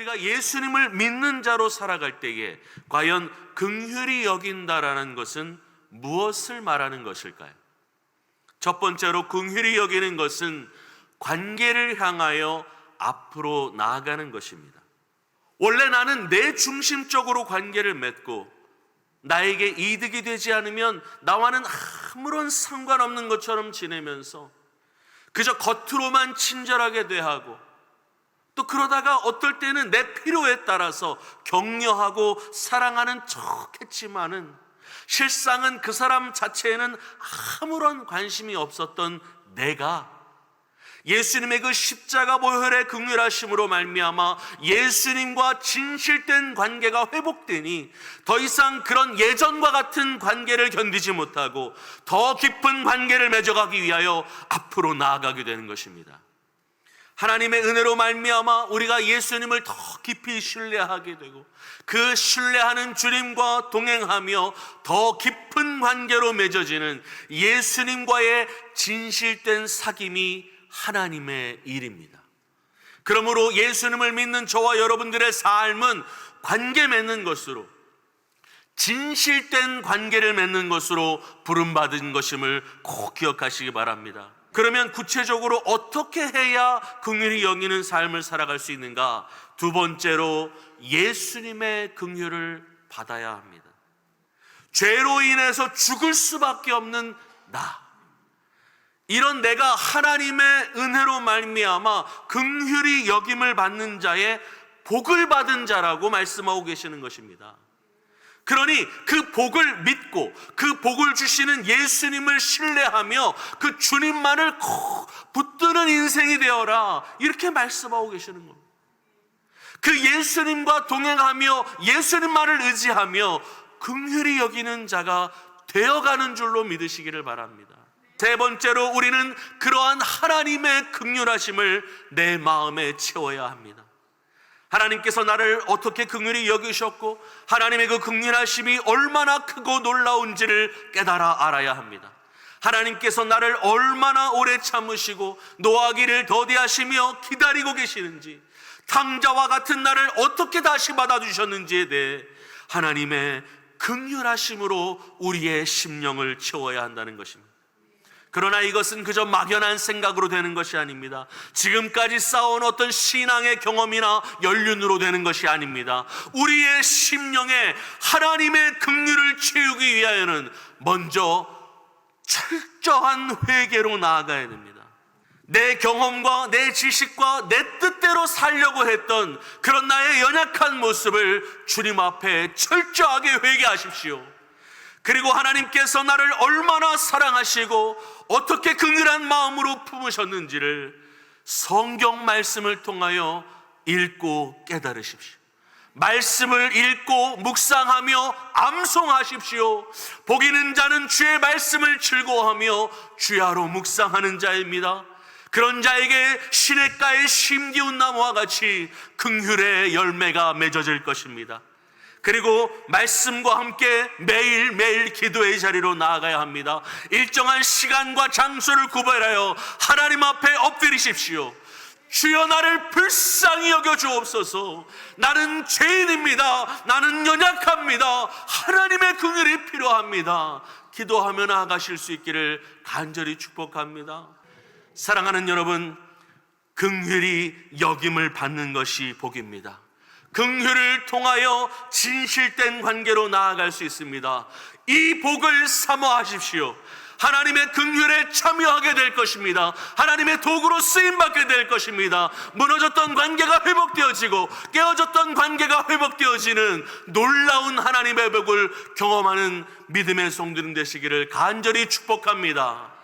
우리가 예수님을 믿는 자로 살아갈 때에 과연 긍휼히 여긴다라는 것은 무엇을 말하는 것일까요? 첫 번째로 긍휼히 여기는 것은 관계를 향하여 앞으로 나아가는 것입니다. 원래 나는 내 중심적으로 관계를 맺고 나에게 이득이 되지 않으면 나와는 아무런 상관없는 것처럼 지내면서 그저 겉으로만 친절하게 대하고 또 그러다가 어떨 때는 내 필요에 따라서 격려하고 사랑하는 척 했지만은 실상은 그 사람 자체에는 아무런 관심이 없었던 내가 예수님의 그 십자가 보혈의 긍휼하심으로 말미암아 예수님과 진실된 관계가 회복되니 더 이상 그런 예전과 같은 관계를 견디지 못하고 더 깊은 관계를 맺어가기 위하여 앞으로 나아가게 되는 것입니다. 하나님의 은혜로 말미암아 우리가 예수님을 더 깊이 신뢰하게 되고 그 신뢰하는 주님과 동행하며 더 깊은 관계로 맺어지는 예수님과의 진실된 사귐이 하나님의 일입니다. 그러므로 예수님을 믿는 저와 여러분들의 삶은 관계 맺는 것으로, 진실된 관계를 맺는 것으로 부름받은 것임을 꼭 기억하시기 바랍니다. 그러면 구체적으로 어떻게 해야 긍휼히 여기는 삶을 살아갈 수 있는가? 두 번째로 예수님의 긍휼을 받아야 합니다. 죄로 인해서 죽을 수밖에 없는 나, 이런 내가 하나님의 은혜로 말미암아 긍휼히 여김을 받는 자의 복을 받은 자라고 말씀하고 계시는 것입니다. 그러니 그 복을 믿고 그 복을 주시는 예수님을 신뢰하며 그 주님만을 꼭 붙드는 인생이 되어라, 이렇게 말씀하고 계시는 겁니다. 그 예수님과 동행하며 예수님만을 의지하며 긍휼히 여기는 자가 되어가는 줄로 믿으시기를 바랍니다. 세 번째로 우리는 그러한 하나님의 긍휼하심을 내 마음에 채워야 합니다. 하나님께서 나를 어떻게 긍휼히 여기셨고 하나님의 그 긍휼하심이 얼마나 크고 놀라운지를 깨달아 알아야 합니다. 하나님께서 나를 얼마나 오래 참으시고 노하기를 더디하시며 기다리고 계시는지, 탕자와 같은 나를 어떻게 다시 받아주셨는지에 대해 하나님의 긍휼하심으로 우리의 심령을 채워야 한다는 것입니다. 그러나 이것은 그저 막연한 생각으로 되는 것이 아닙니다. 지금까지 쌓아온 어떤 신앙의 경험이나 연륜으로 되는 것이 아닙니다. 우리의 심령에 하나님의 긍휼을 채우기 위하여는 먼저 철저한 회개로 나아가야 됩니다. 내 경험과 내 지식과 내 뜻대로 살려고 했던 그런 나의 연약한 모습을 주님 앞에 철저하게 회개하십시오. 그리고 하나님께서 나를 얼마나 사랑하시고 어떻게 긍휼한 마음으로 품으셨는지를 성경 말씀을 통하여 읽고 깨달으십시오. 말씀을 읽고 묵상하며 암송하십시오. 복 있는 자는 주의 말씀을 즐거워하며 주야로 묵상하는 자입니다. 그런 자에게 시냇가의 심기운 나무와 같이 긍휼의 열매가 맺어질 것입니다. 그리고 말씀과 함께 매일매일 기도의 자리로 나아가야 합니다. 일정한 시간과 장소를 구별하여 하나님 앞에 엎드리십시오. 주여 나를 불쌍히 여겨 주옵소서. 나는 죄인입니다. 나는 연약합니다. 하나님의 긍휼이 필요합니다. 기도하며 나아가실 수 있기를 간절히 축복합니다. 사랑하는 여러분, 긍휼히 여김을 받는 것이 복입니다. 긍휼을 통하여 진실된 관계로 나아갈 수 있습니다. 이 복을 사모하십시오. 하나님의 긍휼에 참여하게 될 것입니다. 하나님의 도구로 쓰임받게 될 것입니다. 무너졌던 관계가 회복되어지고 깨어졌던 관계가 회복되어지는 놀라운 하나님의 복을 경험하는 믿음의 성도님 되시기를 간절히 축복합니다.